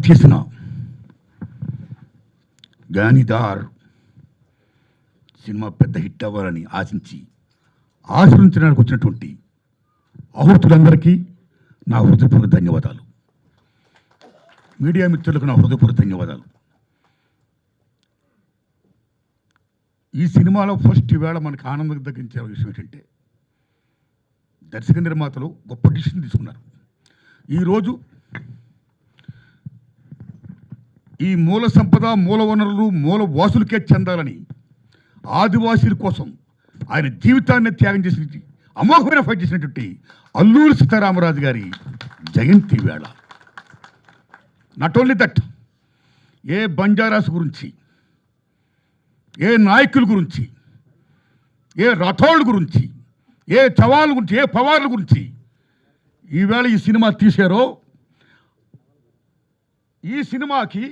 చేసిన గానిదార్ సినిమా పెద్ద హిట్ అవ్వాలని ఆశీర్వదించడానికి వచ్చినటువంటి ఆహుతులందరికీ నా హృదయపూర్వక ధన్యవాదాలు. మీడియా మిత్రులకు నా హృదయపూర్వక ధన్యవాదాలు. ఈ సినిమాలో ఫస్ట్ ఈవేళ మనకు ఆనందం తగ్గించే విషయం ఏంటంటే దర్శక నిర్మాతలు గొప్ప డిసిషన్ తీసుకున్నారు. ఈరోజు ఈ మూల సంపద, మూల వనరులు, మూల వాసులకే చెందాలని ఆదివాసీల కోసం ఆయన జీవితాన్ని త్యాగం చేసిన అమోఘమైన ఫైట్ చేసినటువంటి అల్లూరి సీతారామరాజు గారి జయంతి వేళ. నాట్ ఓన్లీ దట్, ఏ బంజారాస్ గురించి, ఏ నాయకుల గురించి, ఏ రథోళ్ళ గురించి, ఏ చవాళ్ళ గురించి, ఏ పవార్ల గురించి ఈవేళ ఈ సినిమా తీశారో, ఈ సినిమాకి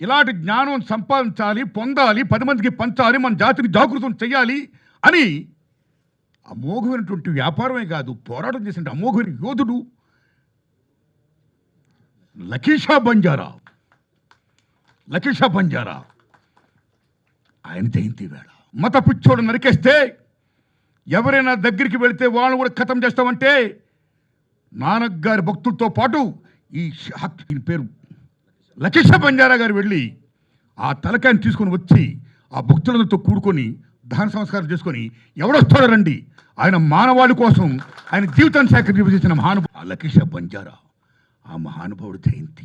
ఇలాంటి జ్ఞానం సంపాదించాలి, పొందాలి, 10 మందికి పంచాలి, మన జాతిని జాగృతం చేయాలి అని అమోఘమైనటువంటి వ్యాపారమే కాదు, పోరాటం చేసిన అమోఘమైన యోధుడు లకీషా బంజారా ఆయన జయంతి వేళ. మత పిచ్చోడు నరికేస్తే ఎవరైనా దగ్గరికి వెళితే వాళ్ళని కూడా ఖతం చేస్తామంటే నానక్ గారి భక్తులతో పాటు ఈ పేరు లకీషా బంజారా గారు వెళ్ళి ఆ తలకాయని తీసుకొని వచ్చి ఆ భక్తులతో కూడుకొని దహన సంస్కారం చేసుకొని ఎవడొస్తాడో రండి, ఆయన మానవాళి కోసం ఆయన జీవితాన్ని సాక్రిఫైస్ చేసిన మహానుభావుడు లకీషా బంజారా. ఆ మహానుభావుడు జయంతి.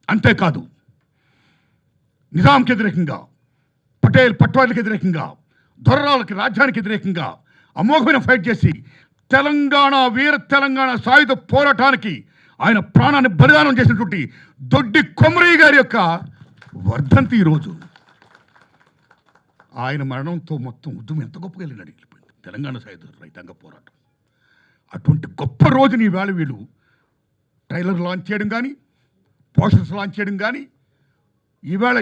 అంతేకాదు, నిజాంకి వ్యతిరేకంగా, పట్వాలకు వ్యతిరేకంగా, దొరరాలకి, రాజ్యానికి వ్యతిరేకంగా అమోఘమైన ఫైట్ చేసి వీర తెలంగాణ సాయుధ పోరాటానికి ఆయన ప్రాణాన్ని బలిదానం చేసినటువంటి దొడ్డి కొమరయ్య గారి యొక్క వర్ధంతి ఈరోజు. ఆయన మరణంతో మొత్తం ఉద్యమం ఎంత గొప్పగా వెళ్ళిపోయింది తెలంగాణ సాయుధ రైతాంగ పోరాటం. అటువంటి గొప్ప రోజుని ఈవేళ వీళ్ళు ట్రైలర్ లాంచ్ చేయడం కానీ, పోస్టర్స్ లాంచ్ చేయడం కానీ, ఈవేళ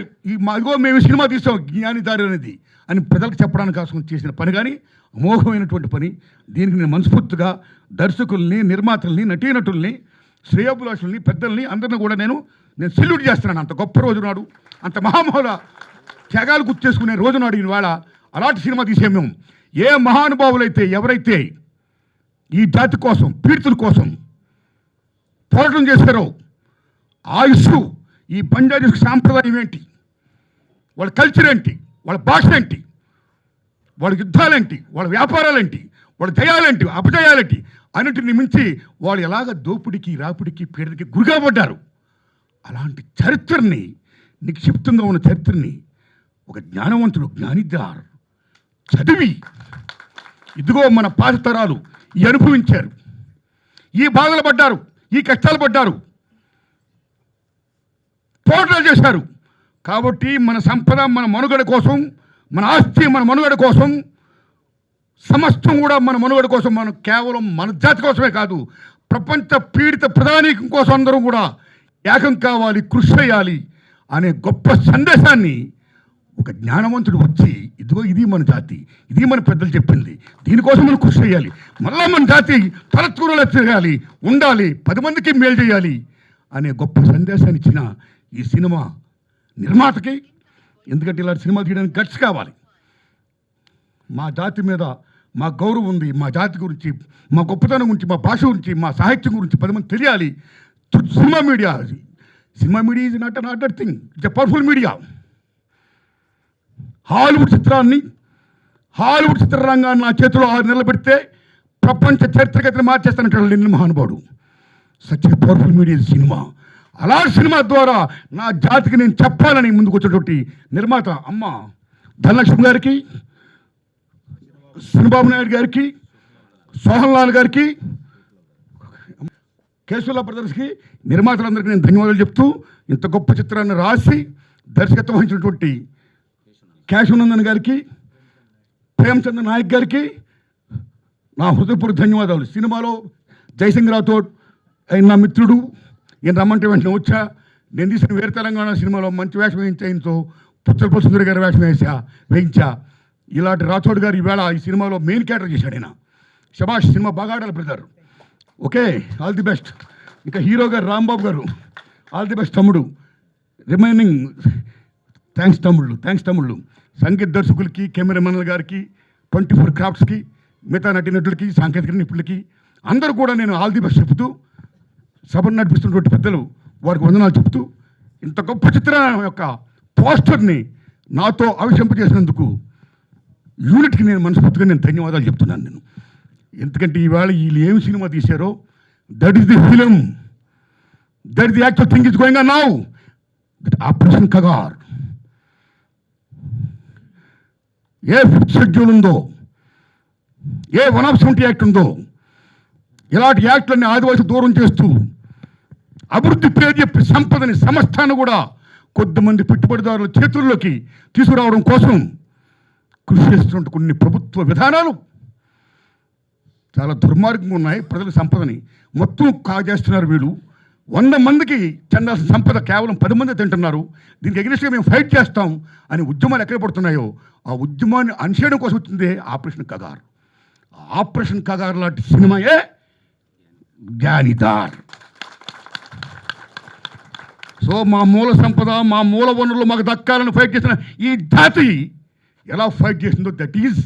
మేము సినిమా తీసాం జ్ఞానిదారి అనేది అని ప్రజలకు చెప్పడానికి కోసం చేసిన పని కానీ అమోఘమైనటువంటి పని. దీనికి నేను మనస్ఫూర్తిగా దర్శకుల్ని, నిర్మాతల్ని, నటీనటుల్ని, శ్రేయోభిలాషుల్ని, పెద్దల్ని అందరిని కూడా నేను సెల్యూట్ చేస్తున్నాను. అంత గొప్ప రోజు నాడు, అంత మహామహుల త్యాగాలు గుర్తు చేసుకునే రోజు నాడు ఈవేళ అలాంటి సినిమా తీసే మేము. ఏ మహానుభావులైతే, ఎవరైతే ఈ జాతి కోసం, పీడితుల కోసం పోరాటం చేశారో, ఆయుష్, ఈ బంజారీ సాంప్రదాయం ఏంటి, వాళ్ళ కల్చర్ ఏంటి, వాళ్ళ భాష ఏంటి, వాళ్ళ యుద్ధాలేంటి, వాళ్ళ వ్యాపారాలేంటి, వాళ్ళ జయాలేంటి, అపజయాలేంటి అన్నింటిని మించి వాళ్ళు ఎలాగ దోపిడికి, రాపిడికి, పీడకి గురిగా పడ్డారు. అలాంటి చరిత్రని, నిక్షిప్తంగా ఉన్న చరిత్రని ఒక జ్ఞానవంతుడు, జ్ఞానిదార్ చదివి ఇదిగో మన పాత తరాలు ఈ అనుభవించారు, ఈ బాధలు పడ్డారు, ఈ కష్టాలు పడ్డారు, పోరాటాలు చేశారు. కాబట్టి మన సంపద, మన మనుగడ కోసం, మన ఆస్తి, మన మనుగడ కోసం, సమస్తం కూడా మన మనుగడ కోసం, మనం కేవలం మన జాతి కోసమే కాదు, ప్రపంచ పీడిత ప్రధానికం కోసం అందరూ కూడా ఏకం కావాలి, కృషి చేయాలి అనే గొప్ప సందేశాన్ని ఒక జ్ఞానవంతుడు వచ్చి ఇదిగో ఇది మన జాతి, ఇది మన పెద్దలు చెప్పింది, దీనికోసం మనం కృషి చేయాలి, మళ్ళా మన జాతి తలెత్తుకునేలా తిరగాలి, ఉండాలి, 10 మందికి మేలు చేయాలి అనే గొప్ప సందేశాన్ని ఇచ్చిన ఈ సినిమా నిర్మాతకి, ఎందుకంటే ఇలాంటి సినిమా తీయడానికి గట్స్ కావాలి. మా జాతి మీద మా గౌరవం ఉంది, మా జాతి గురించి, మా గొప్పతనం గురించి, మా భాష గురించి, మా సాహిత్యం గురించి 10 మంది తెలియాలి. Cinema media is not other thing, it's a powerful media. Hollywood చిత్రరంగాన్ని నా చేతిలో 6 నెలలు పెడితే ప్రపంచ చరిత్రగతిని మార్చేస్తానంటాడు నిన్న మహానుభావుడు. Such a powerful media cinema. అలాంటి సినిమా ద్వారా నా జాతికి నేను చెప్పాలని ముందుకు వచ్చినటువంటి నిర్మాత అమ్మ ధనలక్ష్మి గారికి, శ్రీబాబు నాయుడు గారికి, సోహన్ లాల్ గారికి, కేశవలా బ్రదర్స్కి, నిర్మాతలందరికీ నేను ధన్యవాదాలు చెప్తూ, ఇంత గొప్ప చిత్రాన్ని రాసి దర్శకత్వం వహించినటువంటి కేశవనందన్ గారికి, ప్రేమచంద్ర నాయక్ గారికి నా హృదయపూర్వక ధన్యవాదాలు. సినిమాలో జయసింగ్ రాథోడ్ ఆయన నా మిత్రుడు, ఈయన రమ్మంటే వెంటనే వచ్చా. నేను తీసిన వేరే తెలంగాణ సినిమాలో మంచి వేషం వేయించాయనతో పుచ్చలపల్లి సుందరి గారి వేషం వేయించా. ఇలాంటి రాథోడ్ గారు ఈవేళ ఈ సినిమాలో మెయిన్ క్యారెక్టర్ చేశాడు. ఆయన శబాష్, సినిమా బాగా ఆడాలి brother. Okay, all the best. ఇంకా హీరో గారు రాంబాబు గారు ఆల్ ది బెస్ట్ తమ్ముడు. రిమైనింగ్ థ్యాంక్స్ తమ్ముళ్ళు. సంగీత దర్శకులకి, కెమెరామెన్ల గారికి, 24 క్రాఫ్ట్స్కి, మిగతా నటీనటులకి, సాంకేతిక నిపుణులకి అందరూ కూడా నేను ఆల్ ది బెస్ట్ చెబుతూ, సభను నడిపిస్తున్నటువంటి పెద్దలు వారికి వందనాలు చెబుతూ, ఇంత గొప్ప చిత్రం యొక్క పోస్టర్ని నాతో ఆవిష్కరింపజేసినందుకు యూనిట్కి నేను మనస్ఫూర్తిగా ధన్యవాదాలు చెప్తున్నాను నేను. ఎందుకంటే ఈవేళ వీళ్ళు ఏమి సినిమా తీశారో that is the film, that is the actual thing is going on now. Operation Kagar ఏ 5th షెడ్యూల్ ఉందో, ఏ 170 యాక్ట్ ఉందో, ఇలాంటి యాక్ట్లన్నీ ఆదివాసి దూరం చేస్తూ అభివృద్ధి పేరు చెప్పి సంపదని సమస్తాన్ని కూడా కొద్దిమంది పెట్టుబడిదారుల చేతుల్లోకి తీసుకురావడం కోసం కృషి చేస్తున్న కొన్ని ప్రభుత్వ విధానాలు చాలా దుర్మార్గంగా ఉన్నాయి. ప్రజల సంపదని మొత్తం కాజేస్తున్నారు వీళ్ళు. 100 మందికి చెందాల్సిన సంపద కేవలం 10 మంది తింటున్నారు. దీనికి ఎగ్నెస్ట్గా మేము ఫైట్ చేస్తాం అని ఉద్యమాలు ఎక్కడ పడుతున్నాయో ఆ ఉద్యమాన్ని అణచేయడం కోసం వచ్చిందే ఆపరేషన్ కగార్. ఆపరేషన్ కగార్ లాంటి సినిమాయే జ్ఞానిదార్. సో మా మూల సంపద, మా మూల వనరులు మాకు దక్కాలని ఫైట్ చేసిన ఈ జాతి ఎలా ఫైట్ చేసిందో దట్ ఈజ్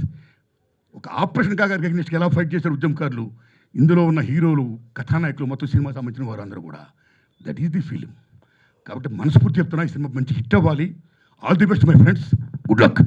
ఒక ఆపరేషన్ కగార్ ఎగ్నెస్ట్గా ఎలా ఫైట్ చేశారు ఉద్యమకారులు. ఇందులో ఉన్న హీరోలు, కథానాయకులు, మొత్తం సినిమా సంబంధించిన వారు అందరూ కూడా దట్ ఈస్ ది ఫిలిం. కాబట్టి మనస్ఫూర్తి చెప్తున్నా, ఈ సినిమా మంచి హిట్ అవ్వాలి. All the best my friends, good luck.